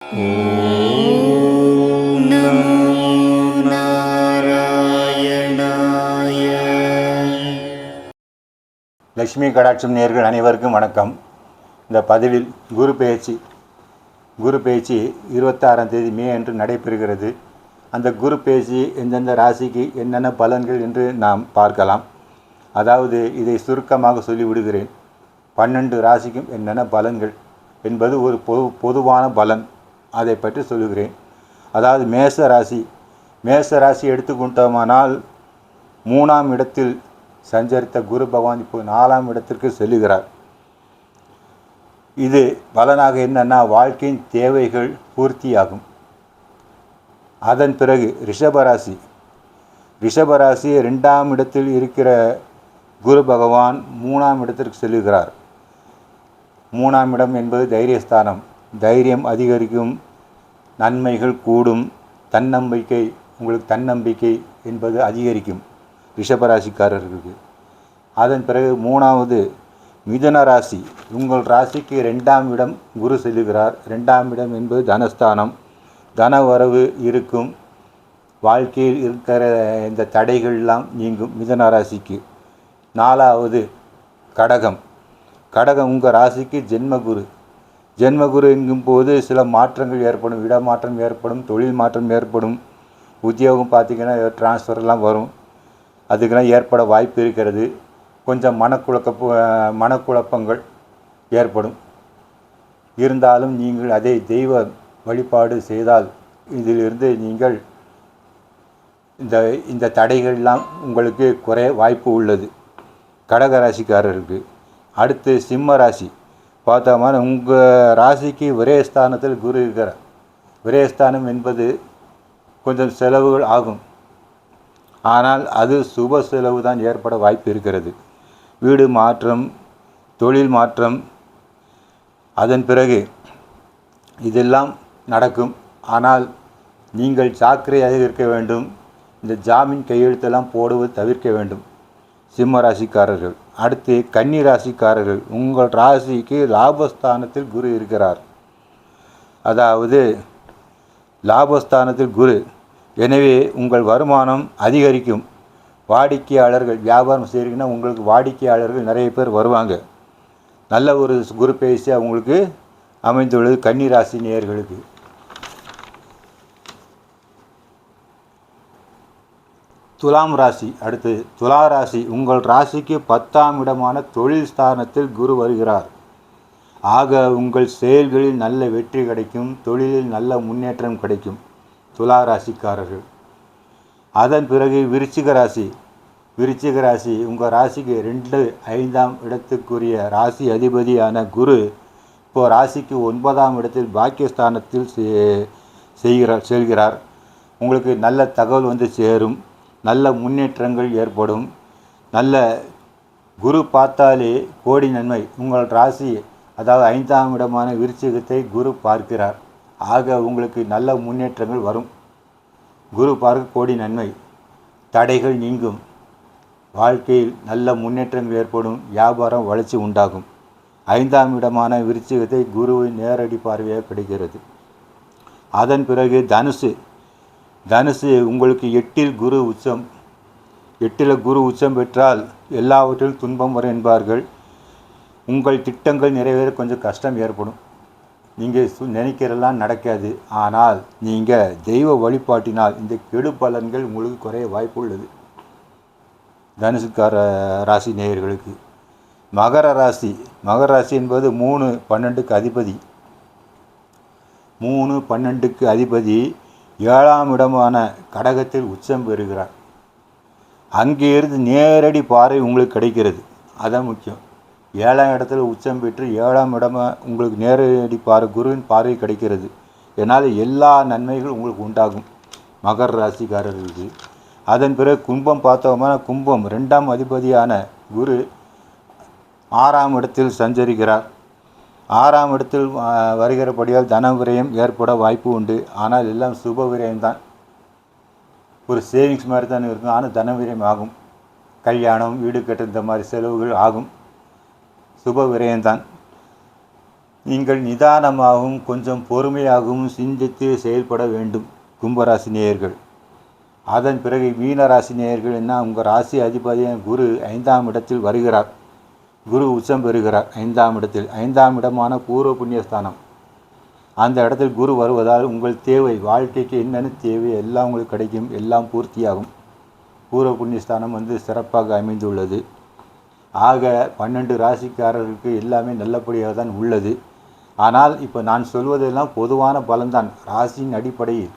ஓம் நமோ நாராயணாய. லக்ஷ்மி கடாட்சம் நேயர்கள் அனைவருக்கும் வணக்கம். இந்த பதிவில் குரு பெயர்ச்சி 26ஆம் தேதி மே அன்று நடைபெறுகிறது. அந்த குரு பெயர்ச்சி எந்தெந்த ராசிக்கு என்னென்ன பலன்கள் என்று நாம் பார்க்கலாம். அதாவது இதை சுருக்கமாக சொல்லிவிடுகிறேன். 12 ராசிக்கும் என்னென்ன பலன்கள் என்பது ஒரு பொதுவான பலன். அதை பற்றி சொல்லுகிறேன். அதாவது மேச ராசி எடுத்துக்கொண்டோமானால் 3ஆம் இடத்தில் சஞ்சரித்த குரு பகவான் இப்போ 4ஆம் இடத்திற்கு செல்லுகிறார். இது பலனாக என்னன்னா, வாழ்க்கையின் தேவைகள் பூர்த்தியாகும். அதன் பிறகு ரிஷபராசி 2ஆம் இடத்தில் இருக்கிற குரு பகவான் 3ஆம் இடத்திற்கு செல்லுகிறார். 3ஆம் இடம் என்பது தைரியஸ்தானம். தைரியம் அதிகரிக்கும், நன்மைகள் கூடும், உங்களுக்கு தன்னம்பிக்கை என்பது அதிகரிக்கும் ரிஷபராசிக்காரர்களுக்கு. அதன் பிறகு 3வது மிதுன ராசி. உங்கள் ராசிக்கு 2ஆம் இடம் குரு செல்லுகிறார். 2ஆம் இடம் என்பது தனஸ்தானம். தன வரவு இருக்கும். வாழ்க்கையில் இருக்கிற இந்த தடைகள்லாம் நீங்கும் மிதுன ராசிக்கு. 4வது கடகம் உங்கள் ராசிக்கு ஜென்மகுரு என்கும்போது சில மாற்றங்கள் ஏற்படும். இடமாற்றம் ஏற்படும், தொழில் மாற்றம் ஏற்படும். உத்தியோகம் பார்த்திங்கன்னா டிரான்ஸ்ஃபர்லாம் வரும். அதுக்கெல்லாம் ஏற்பட வாய்ப்பு இருக்கிறது. கொஞ்சம் மனக்குழப்பங்கள் ஏற்படும். இருந்தாலும் நீங்கள் அதை தெய்வ வழிபாடு செய்தால் இதிலிருந்து நீங்கள் இந்த தடைகள்லாம் உங்களுக்கு குறைய வாய்ப்பு உள்ளது கடகராசிக்காரருக்கு. அடுத்து சிம்ம ராசி பார்த்தோம்னா, உங்கள் ராசிக்கு விரயஸ்தானத்தில் குரு இருக்கிறார். விரயஸ்தானம் என்பது கொஞ்சம் செலவுகள் ஆகும். ஆனால் அது சுப செலவு தான் ஏற்பட வாய்ப்பு இருக்கிறது. வீடு மாற்றம், தொழில் மாற்றம், அதன் பிறகு இதெல்லாம் நடக்கும். ஆனால் நீங்கள் ஜாக்கிரதையாக இருக்க வேண்டும். இந்த ஜாமீன் கையெழுத்தெல்லாம் போடுவது தவிர்க்க வேண்டும் சிம்ம ராசிக்காரர்கள். அடுத்து கன்னி ராசிக்காரர்கள். உங்கள் ராசிக்கு லாபஸ்தானத்தில் குரு இருக்கிறார். அதாவது லாபஸ்தானத்தில் குரு. எனவே உங்கள் வருமானம் அதிகரிக்கும். வாடிக்கையாளர்கள், வியாபாரம் செய்கிறீங்கன்னா உங்களுக்கு வாடிக்கையாளர்கள் நிறைய பேர் வருவாங்க. நல்ல ஒரு குரு பெயர்ச்சியாக உங்களுக்கு அமைந்துள்ளது கன்னி ராசி நேயர்களுக்கு. துலாம் ராசி. அடுத்து துலா ராசி. உங்கள் ராசிக்கு 10ஆம் இடமான தொழில் ஸ்தானத்தில் குரு வருகிறார். ஆக உங்கள் செயல்களில் நல்ல வெற்றி கிடைக்கும், தொழிலில் நல்ல முன்னேற்றம் கிடைக்கும் துலா ராசிக்காரர்கள். அதன் பிறகு விருச்சிக ராசி. உங்கள் ராசிக்கு 2, 5ஆம் இடத்துக்குரிய ராசி அதிபதியான குரு இப்போது ராசிக்கு 9ஆம் இடத்தில் பாக்கியஸ்தானத்தில் செல்கிறார். உங்களுக்கு நல்ல தகவல் வந்து சேரும். நல்ல முன்னேற்றங்கள் ஏற்படும். நல்ல குரு பார்த்தாலே கோடி நன்மை. உங்கள் ராசி அதாவது 5ஆம் இடமான விருச்சிகத்தை குரு பார்க்கிறார். ஆக உங்களுக்கு நல்ல முன்னேற்றங்கள் வரும். குரு பார்க்க கோடி நன்மை. தடைகள் நீங்கும். வாழ்க்கையில் நல்ல முன்னேற்றங்கள் ஏற்படும். வியாபாரம் வளர்ச்சி உண்டாகும். 5ஆம் இடமான விருச்சிகத்தை குருவின் நேரடி பார்வையாக கிடைக்கிறது. அதன் பிறகு தனுசு உங்களுக்கு 8இல் குரு உச்சம். 8இல் குரு உச்சம் பெற்றால் எல்லாவற்றிலும் துன்பம் வரும் என்பார்கள். உங்கள் திட்டங்கள் நிறைவேற கொஞ்சம் கஷ்டம் ஏற்படும். நீங்கள் நினைக்கிறதெல்லாம் நடக்காது. ஆனால் நீங்கள் தெய்வ வழிபாட்டினால் இந்த கெடு பலன்கள் உங்களுக்கு குறைய வாய்ப்பு உள்ளது தனுசுக்கார ராசி நேயர்களுக்கு. மகர ராசி என்பது 3, 12க்கு அதிபதி. 3, 12க்கு அதிபதி 7ஆம் இடமான கடகத்தில் உச்சம் பெறுகிறார். அங்கேயிருந்து நேரடி பார்வை உங்களுக்கு கிடைக்கிறது. அதான் முக்கியம். 7ஆம் இடத்துல உச்சம் பெற்று 7ஆம் இடமா உங்களுக்கு நேரடி குருவின் பார்வை கிடைக்கிறது. இதனால் எல்லா நன்மைகளும் உங்களுக்கு உண்டாகும் மகர ராசிக்காரர்களுக்கு. அதன் பிறகு கும்பம் பார்த்தோம்னா, கும்பம் 2ஆம் அதிபதியான குரு 6ஆம் இடத்தில் சஞ்சரிக்கிறார். 6ஆம் இடத்தில் வருகிறபடியால் தன விரயம் ஏற்பட வாய்ப்பு உண்டு. ஆனால் எல்லாம் சுப விரயம்தான். ஒரு சேவிங்ஸ் மாதிரி தான் இருக்கும். ஆனால் தன விரயம் ஆகும். கல்யாணம், வீடு கட்டு இந்த மாதிரி செலவுகள் ஆகும். சுப விரயம்தான். நீங்கள் நிதானமாகவும் கொஞ்சம் பொறுமையாகவும் சிந்தித்து செயல்பட வேண்டும் கும்பராசி நேயர்கள். அதன் பிறகு மீனராசி நேயர்கள் என்ன, உங்கள் ராசி அதிபதியான குரு 5ஆம் இடத்தில் வருகிறார். குரு உச்சம் பெறுகிறார் 5ஆம் இடத்தில். 5ஆம் இடமான பூர்வ புண்ணியஸ்தானம். அந்த இடத்தில் குரு வருவதால் உங்கள் தேவை, வாழ்க்கைக்கு என்னென்ன தேவை எல்லாம் உங்களுக்கு கிடைக்கும், எல்லாம் பூர்த்தியாகும். பூர்வ புண்ணியஸ்தானம் சிறப்பாக அமைந்துள்ளது. ஆக 12 ராசிக்காரர்களுக்கு எல்லாமே நல்லபடியாக தான் உள்ளது. ஆனால் இப்போ நான் சொல்வதெல்லாம் பொதுவான பலன்தான், ராசியின் அடிப்படையில்.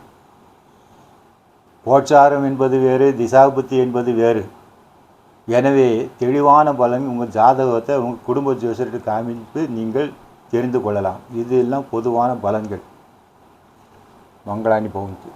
கோச்சாரம் என்பது வேறு, திசாபுத்தி என்பது வேறு. எனவே தெளிவான பலன் உங்கள் ஜாதகத்தை உங்கள் குடும்ப ஜோசியருக்கு காமித்து நீங்கள் தெரிந்து கொள்ளலாம். இது எல்லாம் பொதுவான பலன்கள். மங்களாணி பவன்து.